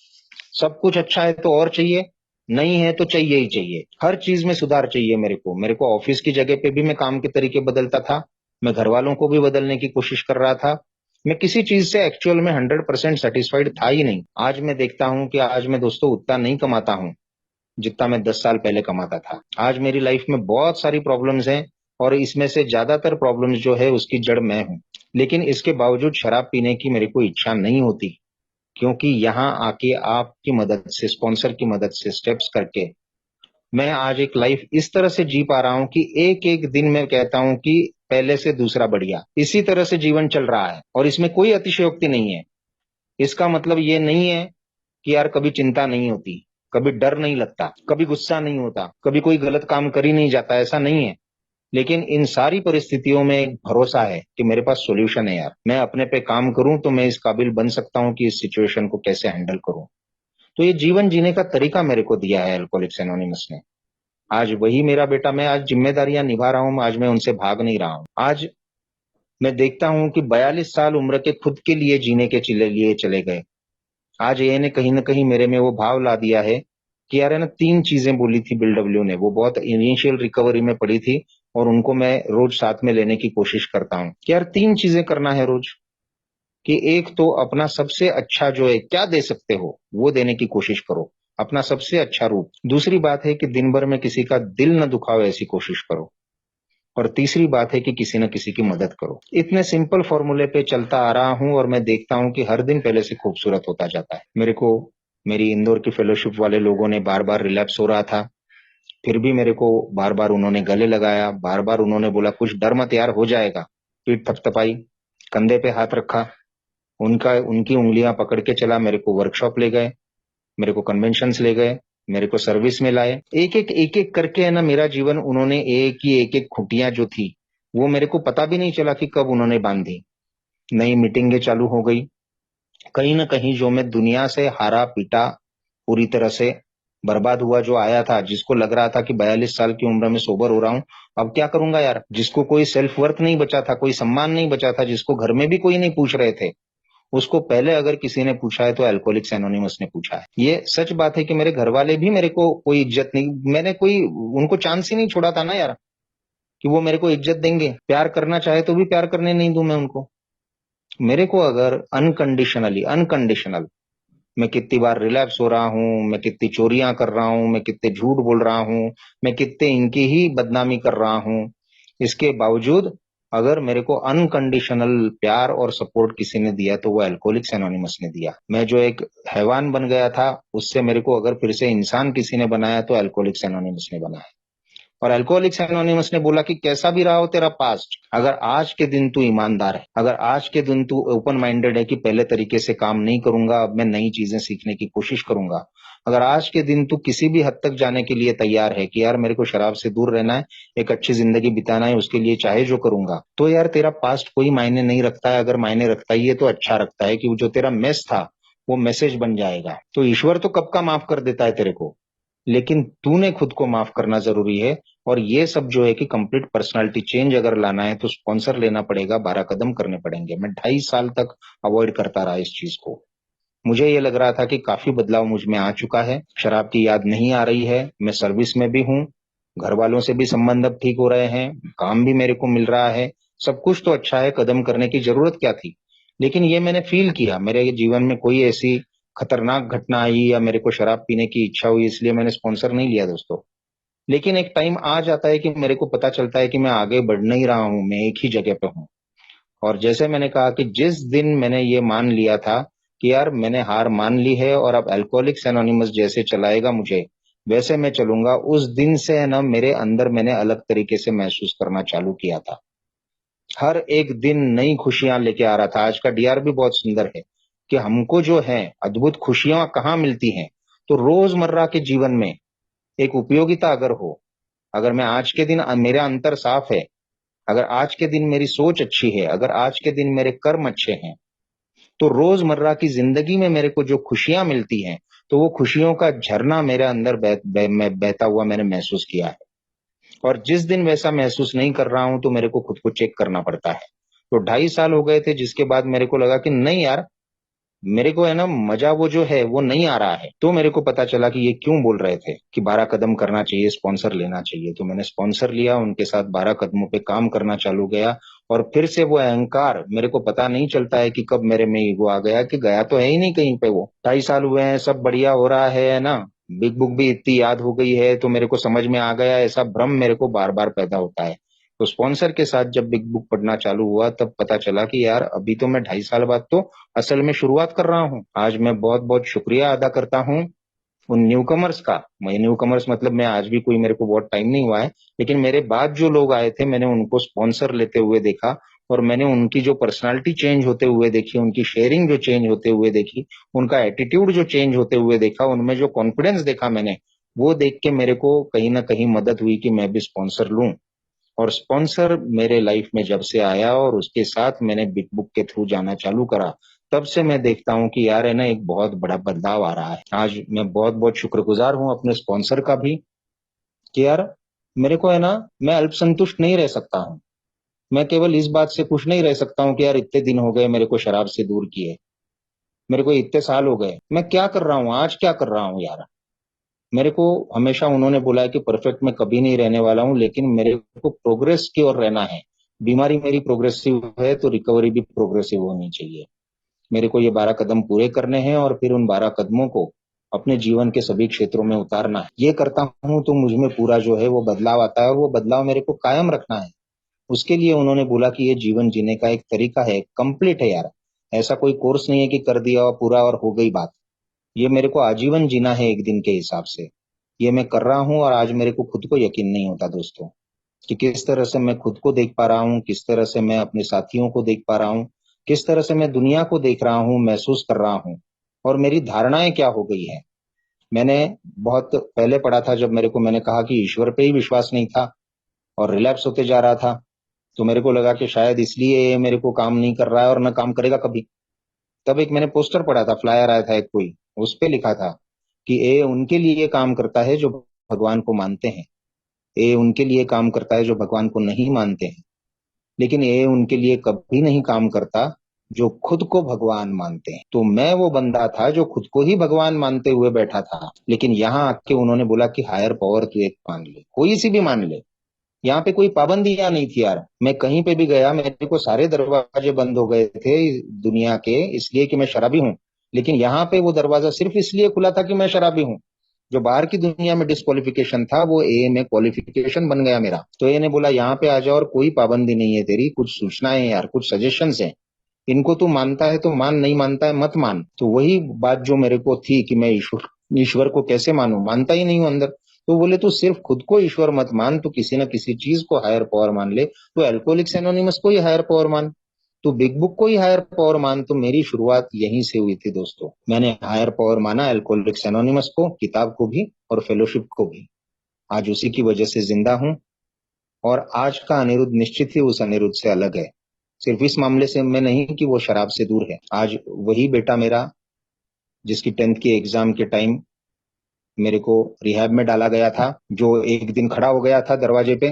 [SPEAKER 1] सब कुछ अच्छा है तो और चाहिए, नहीं है तो चाहिए ही चाहिए, हर चीज में सुधार चाहिए मेरे को ऑफिस की जगह पे भी मैं काम के तरीके बदलता था, मैं घर वालों को भी बदलने की कोशिश कर रहा था। मैं किसी चीज से एक्चुअल में 100% सेटिस्फाइड था ही नहीं। आज मैं देखता हूं कि आज मैं दोस्तों उतना नहीं कमाता हूं जितना मैं 10 साल पहले कमाता था। आज मेरी लाइफ में बहुत सारी प्रॉब्लम्स हैं और इसमें से ज्यादातर प्रॉब्लम्स जो है उसकी जड़ मैं हूँ। लेकिन इसके बावजूद शराब पीने की मेरे को इच्छा नहीं होती, क्योंकि यहाँ आके आपकी मदद से, स्पॉन्सर की मदद से स्टेप्स करके मैं आज एक लाइफ इस तरह से जी पा रहा हूँ कि एक एक दिन मैं कहता हूँ कि पहले से दूसरा बढ़िया, इसी तरह से जीवन चल रहा है और इसमें कोई अतिशयोक्ति नहीं है। इसका मतलब ये नहीं है कि यार कभी चिंता नहीं होती, कभी डर नहीं लगता, कभी गुस्सा नहीं होता, कभी कोई गलत काम कर ही नहीं जाता, ऐसा नहीं है। लेकिन इन सारी परिस्थितियों में एक भरोसा है कि मेरे पास सॉल्यूशन है यार, मैं अपने पे काम करूं तो मैं इस काबिल बन सकता हूं कि इस सिचुएशन को कैसे हैंडल करूं। तो ये जीवन जीने का तरीका मेरे को दिया है अल्कोहलिक्स एनोनिमस ने। आज वही मेरा बेटा, मैं आज जिम्मेदारियां निभा रहा हूं, आज मैं उनसे भाग नहीं रहा हूं। आज मैं देखता हूं कि 42 साल उम्र के खुद के लिए जीने के लिए चले गए। आज ये ने कहीं ना कहीं मेरे में वो भाव ला दिया है कि यार है ना, 3 चीजें बोली थी बिल डब्ल्यू ने, वो बहुत इनिशियल रिकवरी में पड़ी थी और उनको मैं रोज साथ में लेने की कोशिश करता हूँ कि यार 3 चीजें करना है रोज। कि एक तो अपना सबसे अच्छा जो है क्या दे सकते हो वो देने की कोशिश करो, अपना सबसे अच्छा रूप। दूसरी बात है कि दिन भर में किसी का दिल न दुखावे ऐसी कोशिश करो। और तीसरी बात है कि किसी न किसी की मदद करो। इतने सिंपल फॉर्मूले पे चलता आ रहा हूं और मैं देखता हूं कि हर दिन पहले से खूबसूरत होता जाता है। मेरे को मेरी इंदौर की फेलोशिप वाले लोगों ने बार बार रिलैप्स हो रहा था, फिर भी मेरे को बार बार उन्होंने गले लगाया, बार बार उन्होंने बोला कुछ डर मत यार, हो जाएगा। पीठ थपथपाई, कंधे पे हाथ रखा, उनका उनकी उंगलियां पकड़ के चला, मेरे को वर्कशॉप ले गए, मेरे को कन्वेंशंस ले गए, मेरे को सर्विस में लाए। एक एक करके है ना मेरा जीवन उन्होंने एक एक खुंटियां जो थी वो मेरे को पता भी नहीं चला कि कब उन्होंने बांधी। नई मीटिंगें चालू हो गई। कहीं ना कहीं जो मैं दुनिया से हारा पीटा, पूरी तरह से बर्बाद हुआ जो आया था, जिसको लग रहा था कि 42 साल की उम्र में सोबर हो रहा हूं, अब क्या करूंगा यार, जिसको कोई सेल्फ वर्थ नहीं बचा था, कोई सम्मान नहीं बचा था, जिसको घर में भी कोई नहीं पूछ रहे थे, उसको पहले अगर किसी ने पूछा है तो अल्कोहलिक्स एनोनिमस ने पूछा है। ये सच बात है कि मेरे घर वाले भी मेरे को कोई इज्जत नहीं, मैंने कोई उनको चांस ही नहीं छोड़ा था ना यार कि वो मेरे को इज्जत देंगे। प्यार करना चाहे तो भी प्यार करने नहीं दूं मैं उनको। मेरे को अगर अनकंडीशनली, अनकंडीशनल, मैं कितनी बार रिलैप्स हो रहा हूँ, मैं कितनी चोरियां कर रहा हूँ, मैं कितने झूठ बोल रहा हूँ, मैं कितने इनकी ही बदनामी कर रहा हूँ, इसके बावजूद अगर मेरे को अनकंडीशनल प्यार और सपोर्ट किसी ने दिया तो वो अल्कोहलिक्स एनोनिमस ने दिया। मैं जो एक हैवान बन गया था उससे मेरे को अगर फिर से इंसान किसी ने बनाया तो अल्कोहलिक्स एनोनिमस ने बनाया। और अल्कोहलिक्स एनोनिमस ने बोला कि कैसा भी रहा हो तेरा पास्ट, अगर आज के दिन तू ईमानदार है, अगर आज के दिन तू ओपन माइंडेड है कि पहले तरीके से काम नहीं करूंगा, अब मैं नई चीजें सीखने की कोशिश करूंगा, अगर आज के दिन तू किसी भी हद तक जाने के लिए तैयार है कि यार मेरे को शराब से दूर रहना है, एक अच्छी जिंदगी बिताना है, उसके लिए चाहे जो करूंगा, तो यार तेरा पास्ट कोई मायने नहीं रखता है। अगर मायने रखता ही है तो अच्छा रखता है कि वो जो तेरा मेस था वो मैसेज बन जाएगा। तो ईश्वर तो कब का माफ कर देता है तेरे को, लेकिन तूने खुद को माफ करना जरूरी है। और ये सब जो है कि कंप्लीट पर्सनालिटी चेंज अगर लाना है तो स्पॉन्सर लेना पड़ेगा, 12 कदम करने पड़ेंगे। मैं 2.5 साल तक अवॉइड करता रहा इस चीज को। मुझे ये लग रहा था कि काफी बदलाव मुझ में आ चुका है, शराब की याद नहीं आ रही है, मैं सर्विस में भी हूँ, घर वालों से भी संबंध अब ठीक हो रहे हैं, काम भी मेरे को मिल रहा है, सब कुछ तो अच्छा है, कदम करने की जरूरत क्या थी। लेकिन ये मैंने फील किया, मेरे जीवन में कोई ऐसी खतरनाक घटना आई या मेरे को शराब पीने की इच्छा हुई इसलिए मैंने स्पॉन्सर नहीं लिया दोस्तों। लेकिन एक टाइम आ जाता है कि मेरे को पता चलता है कि मैं आगे बढ़ नहीं रहा हूं, मैं एक ही जगह पे हूँ। और जैसे मैंने कहा कि जिस दिन मैंने ये मान लिया था कि यार मैंने हार मान ली है और अब अल्कोहलिक्स एनोनिमस जैसे चलाएगा मुझे वैसे मैं चलूंगा, उस दिन से है ना मेरे अंदर मैंने अलग तरीके से महसूस करना चालू किया था। हर एक दिन नई खुशियां लेके आ रहा था। आज का डीआर भी बहुत सुंदर है कि हमको जो है अद्भुत खुशियां कहाँ मिलती हैं। तो रोजमर्रा के जीवन में एक उपयोगिता अगर हो, अगर मैं आज के दिन मेरा अंतर साफ है, अगर आज के दिन मेरी सोच अच्छी है, अगर आज के दिन मेरे कर्म अच्छे हैं, तो रोजमर्रा की जिंदगी में मेरे को जो खुशियां मिलती हैं तो वो खुशियों का झरना मेरे अंदर बहता हुआ मैंने महसूस किया है। और जिस दिन वैसा महसूस नहीं कर रहा हूं तो मेरे को खुद को चेक करना पड़ता है। तो 2.5 साल हो गए थे, जिसके बाद मेरे को लगा कि नहीं यार, मेरे को है ना मजा वो जो है वो नहीं आ रहा है। तो मेरे को पता चला कि ये क्यों बोल रहे थे कि 12 कदम करना चाहिए, स्पॉन्सर लेना चाहिए। तो मैंने स्पॉन्सर लिया, उनके साथ 12 कदमों पे काम करना चालू गया। और फिर से वो अहंकार, मेरे को पता नहीं चलता है कि कब मेरे में ईगो आ गया कि गया तो है ही नहीं कहीं पे। वो 2.5 साल हुए हैं, सब बढ़िया हो रहा है ना। बिग बुक भी इतनी याद हो गई है, तो मेरे को समझ में आ गया, ऐसा भ्रम मेरे को बार बार पैदा होता है। तो स्पॉन्सर के साथ जब बिग बुक पढ़ना चालू हुआ, तब पता चला कि यार अभी तो मैं 2.5 साल बाद तो असल में शुरुआत कर रहा हूँ। आज मैं बहुत बहुत शुक्रिया अदा करता हूँ उन न्यू कमर्स का। मैं न्यू कमर्स मतलब मैं आज भी कोई, मेरे को बहुत टाइम नहीं हुआ है, लेकिन मेरे बाद जो लोग आए थे, मैंने उनको स्पॉन्सर लेते हुए देखा। और मैंने उनकी जो पर्सनालिटी चेंज होते हुए देखी, उनकी शेयरिंग जो चेंज होते हुए देखी, उनका एटीट्यूड जो चेंज होते हुए देखा, उनमें जो कॉन्फिडेंस देखा मैंने, वो देख के मेरे को कहीं ना कहीं मदद हुई कि मैं भी स्पॉन्सर लूं। और स्पॉन्सर मेरे लाइफ में जब से आया और उसके साथ मैंने बिग बुक के थ्रू जाना चालू करा, तब से मैं देखता हूँ कि यार है ना, एक बहुत बड़ा बदलाव आ रहा है। आज मैं बहुत बहुत शुक्रगुजार हूँ अपने स्पॉन्सर का भी कि यार मेरे को है ना, मैं अल्पसंतुष्ट नहीं रह सकता हूँ। मैं केवल इस बात से खुश नहीं रह सकता हूँ कि यार इतने दिन हो गए मेरे को शराब से दूर किए, मेरे को इतने साल हो गए, मैं क्या कर रहा हूँ, आज क्या कर रहा हूँ यार। मेरे को हमेशा उन्होंने बोला है कि परफेक्ट मैं कभी नहीं रहने वाला हूँ, लेकिन मेरे को प्रोग्रेस की ओर रहना है। बीमारी मेरी प्रोग्रेसिव है, तो रिकवरी भी प्रोग्रेसिव होनी चाहिए। मेरे को ये 12 कदम पूरे करने हैं और फिर उन 12 कदमों को अपने जीवन के सभी क्षेत्रों में उतारना है। ये करता हूँ तो मुझ में पूरा जो है वो बदलाव आता है, और वो बदलाव मेरे को कायम रखना है। उसके लिए उन्होंने बोला कि ये जीवन जीने का एक तरीका है, कंप्लीट है यार। ऐसा कोई कोर्स नहीं है कि कर दिया और पूरा और हो गई बात। ये मेरे को आजीवन जीना है एक दिन के हिसाब से। ये मैं कर रहा हूँ, और आज मेरे को खुद को यकीन नहीं होता दोस्तों कि किस तरह से मैं खुद को देख पा रहा हूँ, किस तरह से मैं अपने साथियों को देख पा रहा हूँ, किस तरह से मैं दुनिया को देख रहा हूँ, महसूस कर रहा हूँ, और मेरी धारणाएं क्या हो गई है। मैंने बहुत पहले पढ़ा था, जब मेरे को, मैंने कहा कि ईश्वर पे ही विश्वास नहीं था और रिलैप्स होते जा रहा था। तो मेरे को लगा कि शायद इसलिए ये मेरे को काम नहीं कर रहा है और न काम करेगा कभी। तब एक मैंने पोस्टर पढ़ा था, फ्लायर आया था एक कोई, उस पे लिखा था कि ए उनके लिए काम करता है जो भगवान को मानते हैं, ए उनके लिए काम करता है जो भगवान को नहीं मानते हैं, लेकिन ए उनके लिए कभी नहीं काम करता जो खुद को भगवान मानते हैं। तो मैं वो बंदा था जो खुद को ही भगवान मानते हुए बैठा था, लेकिन यहाँ आके उन्होंने बोला कि हायर पावर तू एक मान ले, कोई सी भी मान ले। यहाँ पे कोई पाबंदियां नहीं थी यार। मैं कहीं पे भी गया, मेरे को सारे दरवाजे बंद हो गए थे दुनिया के, इसलिए कि मैं शराबी हूँ। लेकिन यहाँ पे वो दरवाजा सिर्फ इसलिए खुला था कि मैं शराबी हूँ। जो बाहर की दुनिया में डिस्क्वालिफिकेशन था, वो ए में क्वालिफिकेशन बन गया मेरा। तो ए ने बोला यहाँ पे आ जाओ, और कोई पाबंदी नहीं है तेरी, कुछ सूचनाएं यार, कुछ सजेशंस हैं, इनको तू मानता है तो मान, नहीं मानता है मत मान। तो वही बात जो मेरे को थी कि मैं ईश्वर ईश्वर को कैसे मानूं, मानता ही नहीं हूं अंदर। तो बोले तू सिर्फ खुद को ईश्वर मत मान, तू किसी ना किसी चीज को हायर पावर मान ले। तो एल्कोहलिक्स एनोनिमस को ही हायर पावर मान, तू बिग बुक को ही हायर पावर मान। तो मेरी शुरुआत यहीं से हुई थी दोस्तों। मैंने हायर पावर माना एल्कोहलिक्स एनोनिमस को, किताब को भी और फेलोशिप को भी। आज उसी की वजह से जिंदा हूं, और आज का अनिरुद्ध निश्चित ही उस अनिरुद्ध से अलग है। सिर्फ इस मामले से मैं नहीं कि वो शराब से दूर है। आज वही बेटा मेरा, जिसकी 10th की एग्जाम के टाइम मेरे को रिहैब में डाला गया था, जो एक दिन खड़ा हो गया था दरवाजे पे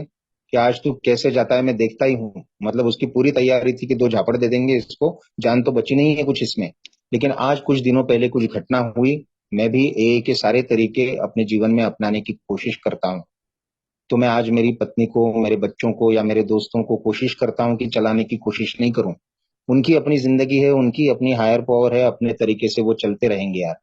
[SPEAKER 1] कि आज तू कैसे जाता है, मैं देखता ही हूँ। मतलब उसकी पूरी तैयारी थी कि दो झापड़ दे देंगे इसको, जान तो बची नहीं है कुछ इसमें। लेकिन आज कुछ दिनों पहले कुछ घटना हुई, मैं भी ए के सारे तरीके अपने जीवन में अपनाने की कोशिश करता हूँ। तो मैं आज मेरी पत्नी को, मेरे बच्चों को या मेरे दोस्तों को कोशिश करता हूँ कि चलाने की कोशिश नहीं करूं। उनकी अपनी जिंदगी है, उनकी अपनी हायर पावर है, अपने तरीके से वो चलते रहेंगे यार।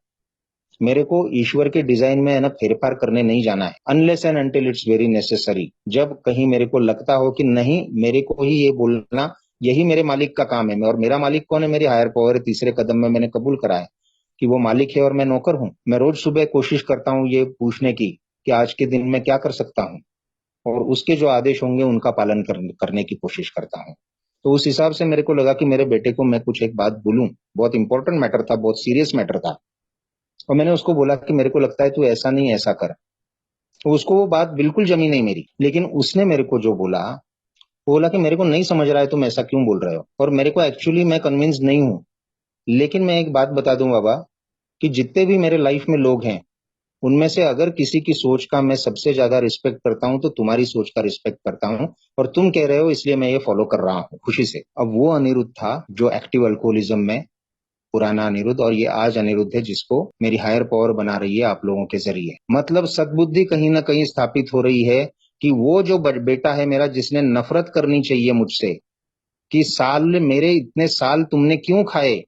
[SPEAKER 1] मेरे को ईश्वर के डिजाइन में है ना फेरफार करने नहीं जाना है, unless and until it's very necessary. जब कहीं मेरे को लगता हो कि नहीं, मेरे को ही ये बोलना, यही मेरे मालिक का काम है। और मेरा मालिक कौन है? मेरी हायर पावर है। तीसरे कदम में मैंने कबूल करा है कि वो मालिक है और मैं नौकर हूँ। मैं रोज सुबह कोशिश करता हूँ ये पूछने की कि आज के दिन में क्या कर सकता हूँ, और उसके जो आदेश होंगे उनका पालन करने की कोशिश करता हूँ। तो उस हिसाब से मेरे को लगा कि मेरे बेटे को मैं कुछ एक बात बोलूं। बहुत इंपॉर्टेंट मैटर था, बहुत सीरियस मैटर था। और मैंने उसको बोला कि मेरे को लगता है तू ऐसा नहीं ऐसा कर। तो उसको वो बात बिल्कुल जमी नहीं मेरी, लेकिन उसने मेरे को जो बोला, वो बोला कि मेरे को नहीं समझ रहा है तुम ऐसा क्यों बोल रहे हो, और मेरे को एक्चुअली मैं कन्विंस नहीं हूं। लेकिन मैं एक बात बता दूं बाबा, कि जितने भी मेरे लाइफ में लोग हैं, उनमें से अगर किसी की सोच का मैं सबसे ज्यादा रिस्पेक्ट करता हूं तो तुम्हारी सोच का रिस्पेक्ट करता हूं, और तुम कह रहे हो इसलिए मैं ये फॉलो कर रहा हूं खुशी से। अब वो अनिरुद्ध था जो एक्टिव अल्कोहलिज्म में, पुराना अनिरुद्ध, और ये आज अनिरुद्ध है जिसको मेरी हायर पावर बना रही है आप लोगों के जरिए। मतलब सद्बुद्धि कहीं ना कहीं स्थापित हो रही है कि वो जो बेटा है मेरा जिसने नफरत करनी चाहिए मुझसे, कि साल मेरे इतने साल तुमने क्यों खाए,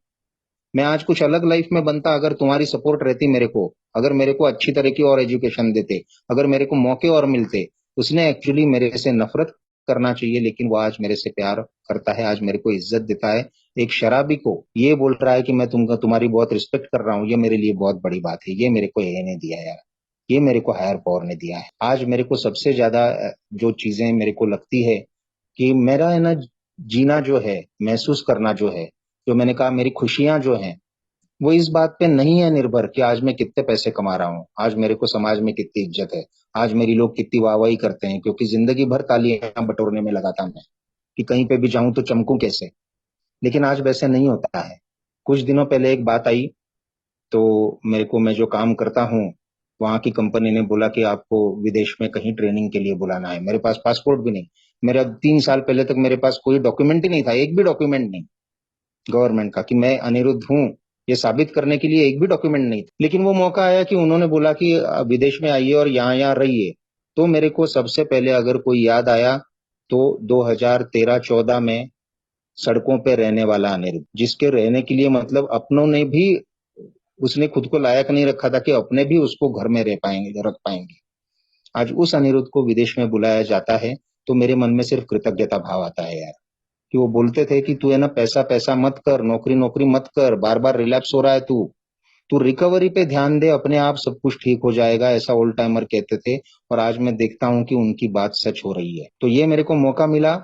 [SPEAKER 1] मैं आज कुछ अलग लाइफ में बनता अगर तुम्हारी सपोर्ट रहती मेरे को, अगर मेरे को अच्छी तरह की और एजुकेशन देते, अगर मेरे को मौके और मिलते। उसने एक्चुअली मेरे से नफरत करना चाहिए, लेकिन वो आज मेरे से प्यार करता है, आज मेरे को इज्जत देता है। एक शराबी को ये बोल रहा है कि मैं तुम्हारी बहुत रिस्पेक्ट कर रहा हूँ, ये मेरे लिए बहुत बड़ी बात है। ये मेरे को ये ने दिया यार, ये मेरे को हायर पावर ने दिया है। आज मेरे को सबसे ज्यादा जो चीजें मेरे को लगती है कि मेरा है ना, जीना जो है, महसूस करना जो है, जो मैंने कहा मेरी खुशियां जो हैं, वो इस बात पे नहीं है निर्भर कि आज मैं कितने पैसे कमा रहा हूँ, आज मेरे को समाज में कितनी इज्जत है, आज मेरी लोग कितनी वाहवाही करते हैं, क्योंकि जिंदगी भर तालियां बटोरने में लगा था मैं कि कहीं पे भी जाऊं तो चमकूं कैसे। लेकिन आज वैसे नहीं होता है। कुछ दिनों पहले एक बात आई, तो मेरे को, मैं जो काम करता हूँ वहां की कंपनी ने बोला कि आपको विदेश में कहीं ट्रेनिंग के लिए बुलाना है। मेरे पास पासपोर्ट भी नहीं, मेरा 3 साल पहले तक मेरे पास कोई डॉक्यूमेंट ही नहीं था, एक भी डॉक्यूमेंट नहीं गवर्नमेंट का कि मैं अनिरुद्ध हूँ, ये साबित करने के लिए एक भी डॉक्यूमेंट नहीं था। लेकिन वो मौका आया कि उन्होंने बोला कि विदेश में आइए और यहाँ यहाँ रहिए। तो मेरे को सबसे पहले अगर कोई याद आया तो 2013-14 में सड़कों पे रहने वाला अनिरुद्ध, जिसके रहने के लिए मतलब अपनों ने भी, उसने खुद को लायक नहीं रखा था कि अपने भी उसको घर में रह पाएंगे, रख पाएंगे। आज उस अनिरुद्ध को विदेश में बुलाया जाता है तो मेरे मन में सिर्फ कृतज्ञता भाव आता है यार। कि वो बोलते थे कि तू है ना, पैसा पैसा मत कर, नौकरी नौकरी मत कर, बार बार रिलैप्स हो रहा है तू, तू रिकवरी पे ध्यान दे, अपने आप सब कुछ ठीक हो जाएगा, ऐसा ओल्ड टाइमर कहते थे। और आज मैं देखता हूँ कि उनकी बात सच हो रही है। तो ये मेरे को मौका मिला,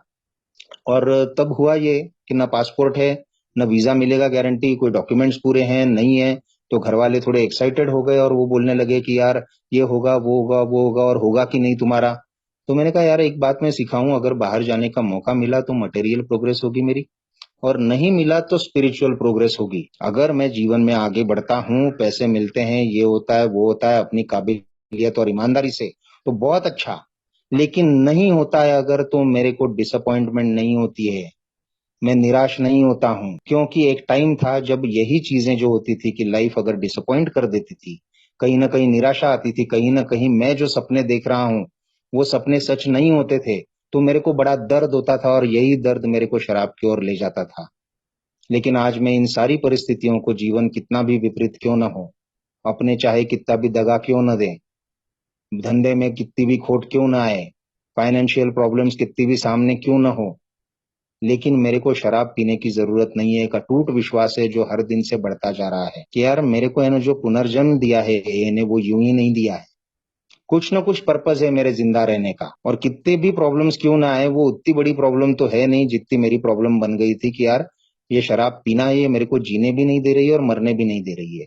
[SPEAKER 1] और तब हुआ ये कि ना पासपोर्ट है, न वीजा मिलेगा गारंटी, कोई डॉक्यूमेंट्स पूरे हैं नहीं है। तो घर वाले थोड़े एक्साइटेड हो गए और वो बोलने लगे कि यार ये होगा वो होगा वो होगा, और होगा कि नहीं तुम्हारा। तो मैंने कहा यार एक बात मैं सिखाऊं, अगर बाहर जाने का मौका मिला तो मटेरियल प्रोग्रेस होगी मेरी, और नहीं मिला तो स्पिरिचुअल प्रोग्रेस होगी। अगर मैं जीवन में आगे बढ़ता हूँ, पैसे मिलते हैं, ये होता है वो होता है, अपनी काबिलियत और ईमानदारी से, तो बहुत अच्छा। लेकिन नहीं होता है अगर, तो मेरे को डिसअपॉइंटमेंट नहीं होती है, मैं निराश नहीं होता हूँ। क्योंकि एक टाइम था जब यही चीजें जो होती थी कि लाइफ अगर डिसअपॉइंट कर देती थी, कहीं ना कहीं निराशा आती थी, कहीं ना कहीं मैं जो सपने देख रहा हूँ वो सपने सच नहीं होते थे, तो मेरे को बड़ा दर्द होता था, और यही दर्द मेरे को शराब की ओर ले जाता था। लेकिन आज मैं इन सारी परिस्थितियों को, जीवन कितना भी विपरीत क्यों न हो, अपने चाहे कितना भी दगा क्यों न दे, धंधे में कितनी भी खोट क्यों ना आए, फाइनेंशियल प्रॉब्लम्स कितनी भी सामने क्यों ना हो, लेकिन मेरे को शराब पीने की जरूरत नहीं है। एक अटूट विश्वास है जो हर दिन से बढ़ता जा रहा है कि यार मेरे को है ना, जो पुनर्जन्म दिया है इन्हें, वो यूं ही नहीं दिया है, कुछ ना कुछ पर्पज है मेरे जिंदा रहने का। और कितने भी प्रॉब्लम्स क्यों ना आए, वो उतनी बड़ी प्रॉब्लम तो है नहीं जितनी मेरी प्रॉब्लम बन गई थी कि यार ये शराब पीना है, ये मेरे को जीने भी नहीं दे रही है और मरने भी नहीं दे रही है।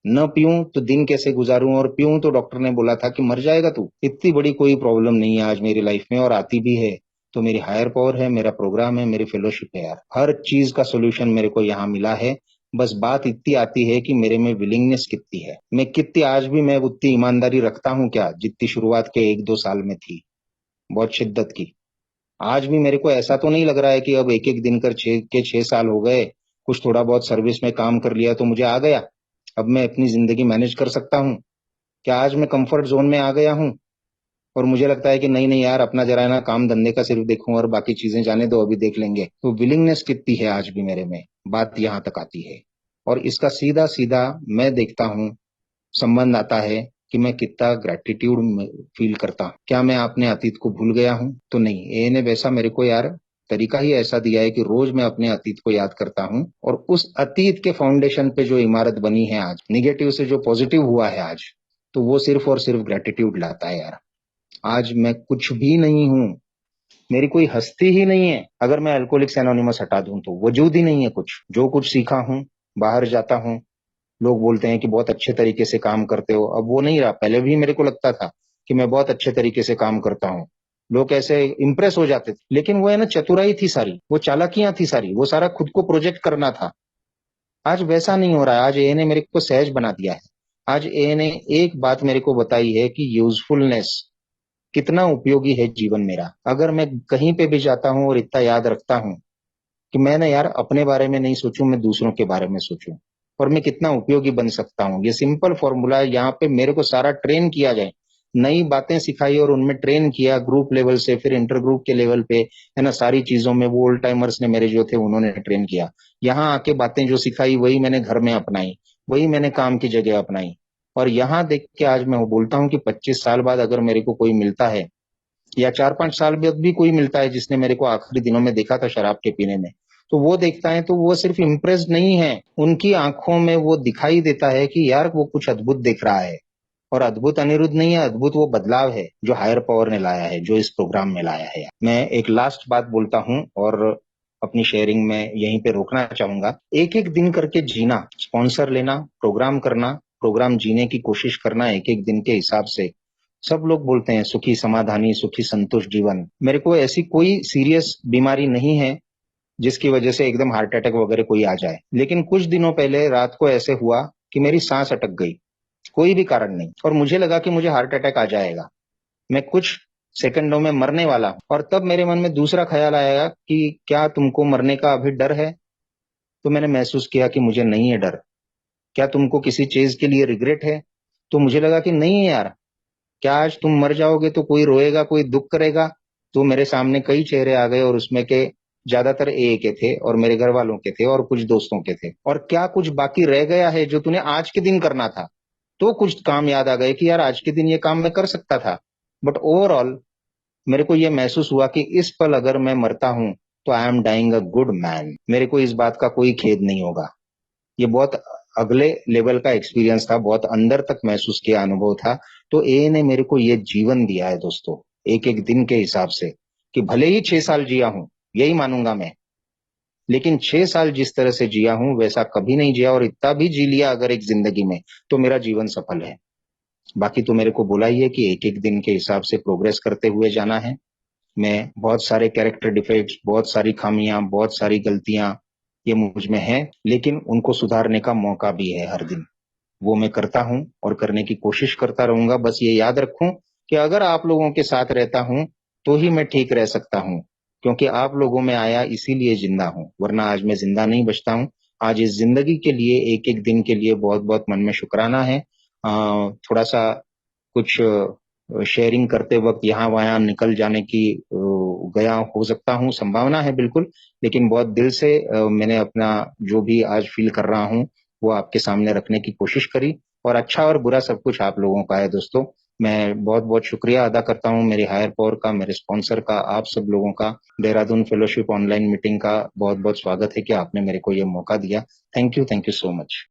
[SPEAKER 1] न पीऊं तो दिन कैसे गुजारूं, और पीऊं तो डॉक्टर ने बोला था कि मर जाएगा तू। इतनी बड़ी कोई प्रॉब्लम नहीं है आज मेरी लाइफ में, और आती भी है तो मेरी हायर पावर है, मेरा प्रोग्राम है, मेरी फेलोशिप है यार। हर चीज का सोल्यूशन मेरे को यहाँ मिला है। बस बात इतनी आती है कि मेरे में विलिंगनेस कितनी है, मैं कितनी, आज भी मैं उतनी ईमानदारी रखता हूँ क्या जितनी शुरुआत के 1-2 साल में थी, बहुत शिद्दत की। आज भी मेरे को ऐसा तो नहीं लग रहा है कि अब एक एक दिन कर 6 साल हो गए, कुछ थोड़ा बहुत सर्विस में काम कर लिया तो मुझे आ गया, अब मैं अपनी जिंदगी मैनेज कर सकता हूँ क्या। आज मैं कंफर्ट जोन में आ गया हूँ, और मुझे लगता है कि नहीं नहीं यार, अपना जरा है ना काम धंधे का सिर्फ देखूं, और बाकी चीजें जाने दो, अभी देख लेंगे। तो विलिंगनेस कितनी है आज भी मेरे में, बात यहाँ तक आती है। और इसका सीधा सीधा मैं देखता हूँ संबंध आता है कि मैं कितना ग्रेटिट्यूड फील करता हूँ। क्या मैं अपने अतीत को भूल गया हूँ? तो नहीं, ए ने वैसा मेरे को यार तरीका ही ऐसा दिया है कि रोज मैं अपने अतीत को याद करता हूँ, और उस अतीत के फाउंडेशन पे जो इमारत बनी है आज, निगेटिव से जो पॉजिटिव हुआ है आज, तो वो सिर्फ और सिर्फ ग्रेटिट्यूड लाता है यार। आज मैं कुछ भी नहीं हूँ, मेरी कोई हस्ती ही नहीं है। अगर मैं अल्कोहलिक्स एनोनिमस हटा दूं तो वजूद ही नहीं है कुछ। जो कुछ सीखा हूँ, बाहर जाता हूँ, लोग बोलते हैं कि बहुत अच्छे तरीके से काम करते हो, अब वो नहीं रहा। पहले भी मेरे को लगता था कि मैं बहुत अच्छे तरीके से काम करता हूँ, लोग ऐसे इंप्रेस हो जाते थे, लेकिन वो है ना, चतुराई थी सारी, वो चालाकियां थी सारी, वो सारा खुद को प्रोजेक्ट करना था। आज वैसा नहीं हो रहा है, आज ए ने मेरे को सहज बना दिया है। आज ए ने एक बात मेरे को बताई है कि यूजफुलनेस कितना उपयोगी है जीवन मेरा। अगर मैं कहीं पे भी जाता हूँ और इतना याद रखता हूँ कि मैं ना यार अपने बारे में नहीं सोचूं, मैं दूसरों के बारे में सोचूं और मैं कितना उपयोगी बन सकता हूँ। ये सिंपल फॉर्मूला है, यहाँ पे मेरे को सारा ट्रेन किया जाए, नई बातें सिखाई और उनमें ट्रेन किया ग्रुप लेवल से, फिर इंटर ग्रुप के लेवल पे, है ना। सारी चीजों में वो ओल्ड टाइमर्स ने मेरे जो थे उन्होंने ट्रेन किया। यहाँ आके बातें जो सिखाई वही मैंने घर में अपनाई, वही मैंने काम की जगह अपनाई। और यहाँ देख के आज मैं बोलता हूँ कि 25 साल बाद अगर मेरे को कोई मिलता है या 4-5 साल बाद भी कोई मिलता है जिसने मेरे को आखिरी दिनों में देखा था शराब के पीने में, तो वो देखता है तो वो सिर्फ इम्प्रेस्ड नहीं है, उनकी आंखों में वो दिखाई देता है कि यार वो कुछ अद्भुत देख रहा है। और अद्भुत अनिरुद्ध नहीं है, अद्भुत वो बदलाव है जो हायर पावर ने लाया है, जो इस प्रोग्राम में लाया है। मैं एक लास्ट बात बोलता हूँ और अपनी शेयरिंग में यहीं पे रोकना चाहूंगा। एक एक दिन करके जीना, स्पॉन्सर लेना, प्रोग्राम करना, प्रोग्राम जीने की कोशिश करना एक एक दिन के हिसाब से। सब लोग बोलते हैं सुखी समाधानी, सुखी संतुष्ट जीवन। मेरे को ऐसी कोई सीरियस बीमारी नहीं है जिसकी वजह से एकदम हार्ट अटैक वगैरह कोई आ जाए, लेकिन कुछ दिनों पहले रात को ऐसे हुआ कि मेरी सांस अटक गई, कोई भी कारण नहीं, और मुझे लगा कि मुझे हार्ट अटैक आ जाएगा, मैं कुछ सेकंडों में मरने वाला हूं। और तब मेरे मन में दूसरा ख्याल आया कि क्या तुमको मरने का अभी डर है? तो मैंने महसूस किया कि मुझे नहीं है डर। क्या तुमको किसी चीज के लिए रिग्रेट है? तो मुझे लगा कि नहीं है यार। क्या आज तुम मर जाओगे तो कोई रोएगा, कोई दुख करेगा? तो मेरे सामने कई चेहरे आ गए और उसमें के ज्यादातर ए के थे और मेरे घर वालों के थे और कुछ दोस्तों के थे। और क्या कुछ बाकी रह गया है जो तूने आज के दिन करना था? तो कुछ काम याद आ गए कि यार आज के दिन ये काम मैं कर सकता था। बट ओवरऑल मेरे को ये महसूस हुआ कि इस पल अगर मैं मरता हूं तो I am dying a good man. मेरे को इस बात का कोई खेद नहीं होगा। ये बहुत अगले लेवल का एक्सपीरियंस था, बहुत अंदर तक महसूस किया अनुभव था। तो ए ने मेरे को ये जीवन दिया है दोस्तों, एक एक दिन के हिसाब से, कि भले ही 6 साल जिया हूं, यही मानूंगा मैं, लेकिन 6 साल जिस तरह से जिया हूं वैसा कभी नहीं जिया। और इतना भी जी लिया अगर एक जिंदगी में, तो मेरा जीवन सफल है। बाकी तो मेरे को बोला ही है कि एक एक दिन के हिसाब से प्रोग्रेस करते हुए जाना है। मैं बहुत सारे कैरेक्टर डिफेक्ट्स, बहुत सारी खामियां, बहुत सारी गलतियां ये मुझ में है, लेकिन उनको सुधारने का मौका भी है हर दिन। वो मैं करता हूँ और करने की कोशिश करता रहूंगा। बस ये याद रखूं कि अगर आप लोगों के साथ रहता हूं तो ही मैं ठीक रह सकता हूँ, क्योंकि आप लोगों में आया इसीलिए जिंदा हूं, वरना आज मैं जिंदा नहीं बचता हूँ। आज इस जिंदगी के लिए, एक एक दिन के लिए बहुत बहुत मन में शुक्राना है। थोड़ा सा कुछ शेयरिंग करते वक्त यहाँ वहाँ निकल जाने की गया हो सकता हूँ, संभावना है बिल्कुल। लेकिन बहुत दिल से मैंने अपना जो भी आज फील कर रहा हूँ वो आपके सामने रखने की कोशिश करी। और अच्छा और बुरा सब कुछ आप लोगों का है दोस्तों। मैं बहुत बहुत शुक्रिया अदा करता हूँ मेरे हायर पावर का, मेरे स्पॉन्सर का, आप सब लोगों का। देहरादून फेलोशिप ऑनलाइन मीटिंग का बहुत बहुत स्वागत है कि आपने मेरे को ये मौका दिया। Thank you so much.